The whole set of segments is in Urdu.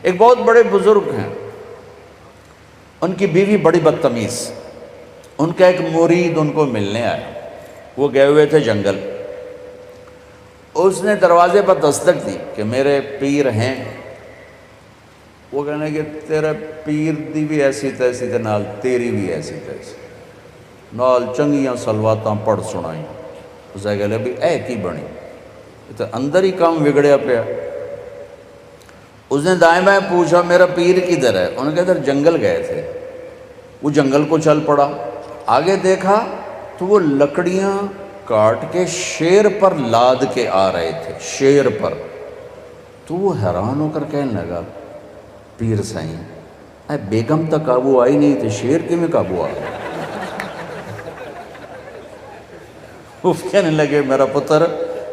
ایک بہت بڑے بزرگ ہیں، ان کی بیوی بڑی بدتمیز، ان کا ایک مرید ان کو ملنے آیا، وہ گئے ہوئے تھے جنگل، اس نے دروازے پر دستک دی کہ میرے پیر ہیں، وہ کہنے کہ تیرے پیر دی بھی ایسی تیسی تے نال تیری بھی ایسی تیسی، نال چنگیاں سلواتاں پڑھ سنائیں، اسے کہلے بھی اے کی بنی، تو اندر ہی کام بگڑیا پیا۔ اس نے دائیں بائیں پوچھا میرا پیر کدھر ہے، انہوں نے کہا ادھر جنگل گئے تھے، وہ جنگل کو چل پڑا، آگے دیکھا تو وہ لکڑیاں کاٹ کے شیر پر لاد کے آ رہے تھے، شیر پر۔ تو وہ حیران ہو کر کہنے لگا پیر سائیں اے بیگم تک قابو آئی نہیں تھی، شیر کے میں قابو آ گیا۔ وہ کہنے لگے میرا پتر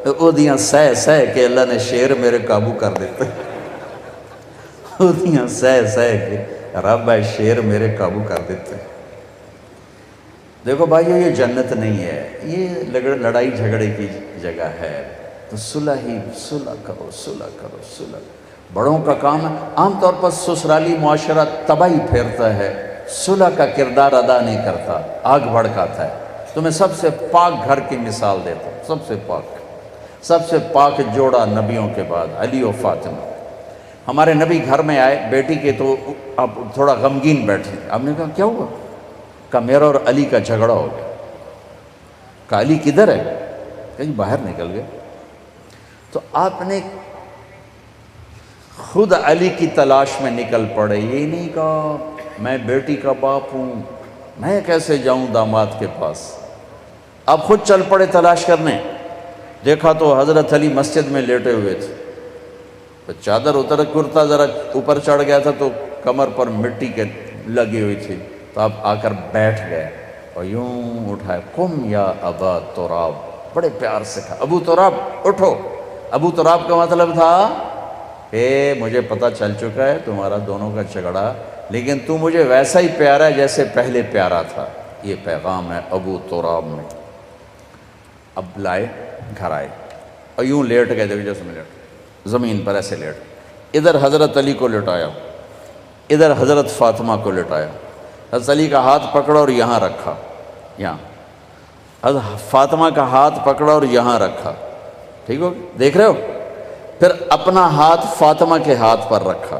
او دیاں سہ سہ کے اللہ نے شیر میرے قابو کر دیتے، او دیاں سہ سہ کے رب ہے شیر میرے قابو کر دیتے۔ دیکھو بھائیو یہ جنت نہیں ہے، یہ لڑائی جھگڑے کی جگہ ہے، تو صلح کرو، صلح کرو، صلح۔ بڑوں کا کام ہے، عام طور پر سسرالی معاشرہ تباہی پھیرتا ہے، صلح کا کردار ادا نہیں کرتا، آگ بھڑکاتا ہے۔ تو میں سب سے پاک گھر کی مثال دیتا ہوں، سب سے پاک جوڑا نبیوں کے بعد علی و فاطمہ۔ ہمارے نبی گھر میں آئے، بیٹی کے تو آپ تھوڑا غمگین بیٹھے، آپ نے کہا کیا ہوا؟ کہا میرا اور علی کا جھگڑا ہو گیا۔ کہا علی کدھر ہے؟ کہیں باہر نکل گئے۔ تو آپ نے خود علی کی تلاش میں نکل پڑے، یہ نہیں کہا میں بیٹی کا باپ ہوں، میں کیسے جاؤں داماد کے پاس۔ آپ خود چل پڑے تلاش کرنے، دیکھا تو حضرت علی مسجد میں لیٹے ہوئے تھے، چادر اتر کرتا ذرا اوپر چڑھ گیا تھا تو کمر پر مٹی کے لگی ہوئی تھی، تو آپ آ کر بیٹھ گئے اور یوں اٹھائے، قم یا ابا تراب، بڑے پیار سے کہا ابو تراب اٹھو۔ ابو تراب کا مطلب تھا کہ مجھے پتہ چل چکا ہے تمہارا دونوں کا جھگڑا، لیکن تو مجھے ویسا ہی پیارا ہے جیسے پہلے پیارا تھا، یہ پیغام ہے ابو تراب میں۔ اب لائے گھر آئے اور یوں لیٹ گئے، دیکھو جیسے میں لیٹ زمین پر ایسے لیٹ، ادھر حضرت علی کو لٹایا، ادھر حضرت فاطمہ کو لٹایا، حضرت علی کا ہاتھ پکڑا اور یہاں رکھا، یہاں حضرت فاطمہ کا ہاتھ پکڑا اور یہاں رکھا، ٹھیک ہو دیکھ رہے ہو؟ پھر اپنا ہاتھ فاطمہ کے ہاتھ پر رکھا،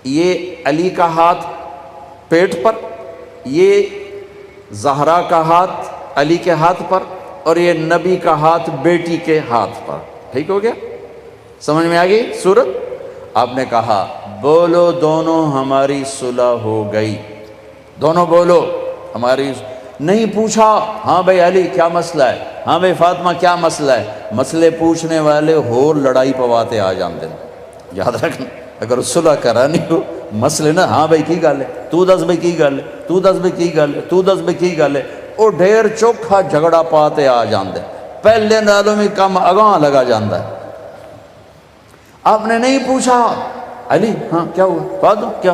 یہ علی کا ہاتھ پیٹ پر، یہ زہرا کا ہاتھ علی کے ہاتھ پر، اور یہ نبی کا ہاتھ بیٹی کے ہاتھ پر، ٹھیک ہو گیا؟ سمجھ میں آ گئی صورت؟ آپ نے کہا بولو دونوں ہماری صلح ہو گئی، دونوں بولو ہماری، نہیں پوچھا ہاں بھائی علی کیا مسئلہ ہے، ہاں بھائی فاطمہ کیا مسئلہ ہے، مسئلے پوچھنے والے ہور لڑائی پواتے آ جاندے، یاد رکھنا اگر صلح کرانی ہو مسئلے نا، ہاں بھائی کی گل ہے، تو دس بھائی کی گل ہے، تو دس بھائی کی گل ہے، تو دس بھائی کی گل ہے، وہ ڈھیر چوکھا جھگڑا پاتے آ جاندے، پہلے نالوں میں کم اگاں لگا جاندہ ہے۔ آپ نے نہیں پوچھا علی ہاں کیا ہوا، کہا دو کیا،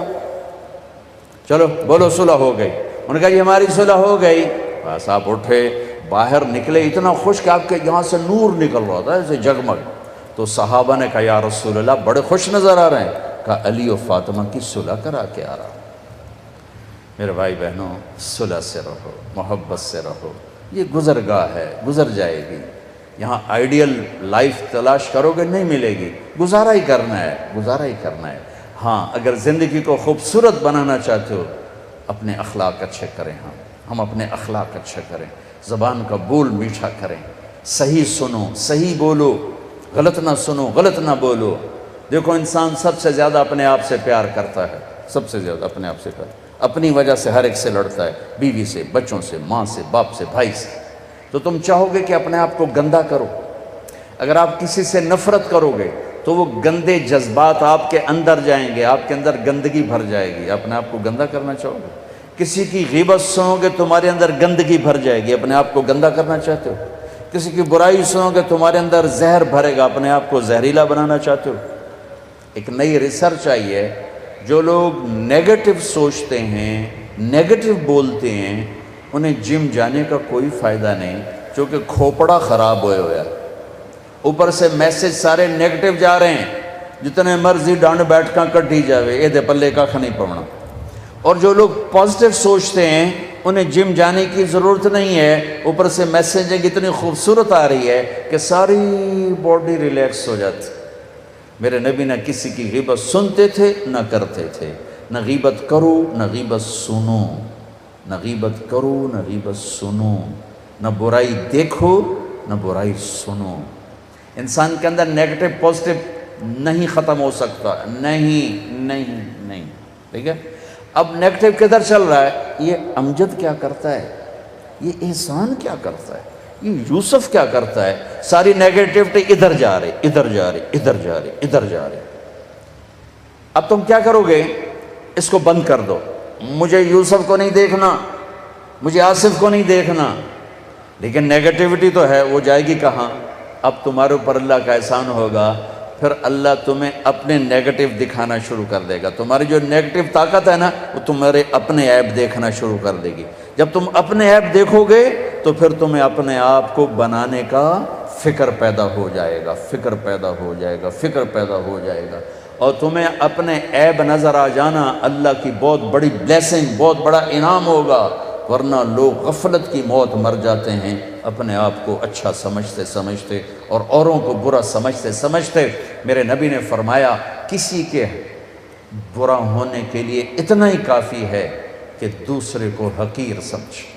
چلو بولو صلح ہو گئی، انہوں نے کہا جی ہماری صلح ہو گئی، بس آپ اٹھے باہر نکلے، اتنا خوش کہ آپ کے یہاں سے نور نکل رہا تھا ایسے جگمگ، تو صحابہ نے کہا یا رسول اللہ بڑے خوش نظر آ رہے ہیں، کہا علی و فاطمہ کی صلح کرا کے آ رہا ہوں۔ میرے بھائی بہنوں صلح سے رہو، محبت سے رہو، یہ گزرگاہ ہے، گزر جائے گی، یہاں آئیڈیل لائف تلاش کرو گے نہیں ملے گی، گزارا ہی کرنا ہے، گزارا ہی کرنا ہے۔ ہاں اگر زندگی کو خوبصورت بنانا چاہتے ہو اپنے اخلاق اچھے کریں، ہم اپنے اخلاق اچھے کریں، زبان کا بول میٹھا کریں، صحیح سنو صحیح بولو، غلط نہ سنو غلط نہ بولو۔ دیکھو انسان سب سے زیادہ اپنے آپ سے پیار کرتا ہے، سب سے زیادہ اپنے آپ سے پیار، اپنی وجہ سے ہر ایک سے لڑتا ہے، بیوی سے، بچوں سے، ماں سے، باپ سے، بھائی سے، تو تم چاہو گے کہ اپنے آپ کو گندا کرو۔ اگر آپ کسی سے نفرت کرو گے تو وہ گندے جذبات آپ کے اندر جائیں گے، آپ کے اندر گندگی بھر جائے گی، اپنے آپ کو گندا کرنا چاہو گے۔ کسی کی غیبت سنو گے تمہارے اندر گندگی بھر جائے گی، اپنے آپ کو گندا کرنا چاہتے ہو۔ کسی کی برائی سنو گے تمہارے اندر زہر بھرے گا، اپنے آپ کو زہریلا بنانا چاہتے ہو۔ ایک نئی ریسرچ آئی ہے، جو لوگ نیگیٹو سوچتے ہیں، نیگیٹو بولتے ہیں، انہیں جم جانے کا کوئی فائدہ نہیں، چونکہ کھوپڑا خراب ہوئے ہوا ہے، اوپر سے میسج سارے نیگیٹو جا رہے ہیں، جتنے مرضی ڈانڈ بیٹھکاں کٹی جاوے یہ دے پلے کھ نہیں پونا۔ اور جو لوگ پازیٹیو سوچتے ہیں انہیں جم جانے کی ضرورت نہیں ہے، اوپر سے میسیجنگ اتنی خوبصورت آ رہی ہے کہ ساری باڈی ریلیکس ہو جاتی۔ میرے نبی نہ کسی کی غیبت سنتے تھے نہ کرتے تھے، نہ غیبت کرو نہ غیبت سنو، نہ غیبت کرو نہ غیبت سنو، نہ برائی دیکھو نہ برائی سنو۔ انسان کے اندر نیگیٹو پازیٹیو نہیں ختم ہو سکتا، نہیں، ٹھیک ہے۔ اب نیگیٹو کدھر چل رہا ہے؟ یہ امجد کیا کرتا ہے، یہ احسان کیا کرتا ہے، یہ یوسف کیا کرتا ہے، ساری نیگیٹیوٹی ادھر جا رہی۔ اب تم کیا کرو گے؟ اس کو بند کر دو، مجھے یوسف کو نہیں دیکھنا، مجھے آصف کو نہیں دیکھنا، لیکن نیگیٹیوٹی تو ہے، وہ جائے گی کہاں؟ اب تمہارے اوپر اللہ کا احسان ہوگا، پھر اللہ تمہیں اپنے نیگیٹو دکھانا شروع کر دے گا۔ تمہاری جو نیگیٹو طاقت ہے نا وہ تمہارے اپنے عیب دیکھنا شروع کر دے گی۔ جب تم اپنے عیب دیکھو گے تو پھر تمہیں اپنے آپ کو بنانے کا فکر پیدا ہو جائے گا، اور تمہیں اپنے عیب نظر آ جانا اللہ کی بہت بڑی بلیسنگ، بہت بڑا انعام ہوگا۔ ورنہ لوگ غفلت کی موت مر جاتے ہیں اپنے آپ کو اچھا سمجھتے اور اوروں کو برا سمجھتے۔ میرے نبی نے فرمایا کسی کے برا ہونے کے لیے اتنا ہی کافی ہے کہ دوسرے کو حقیر سمجھ۔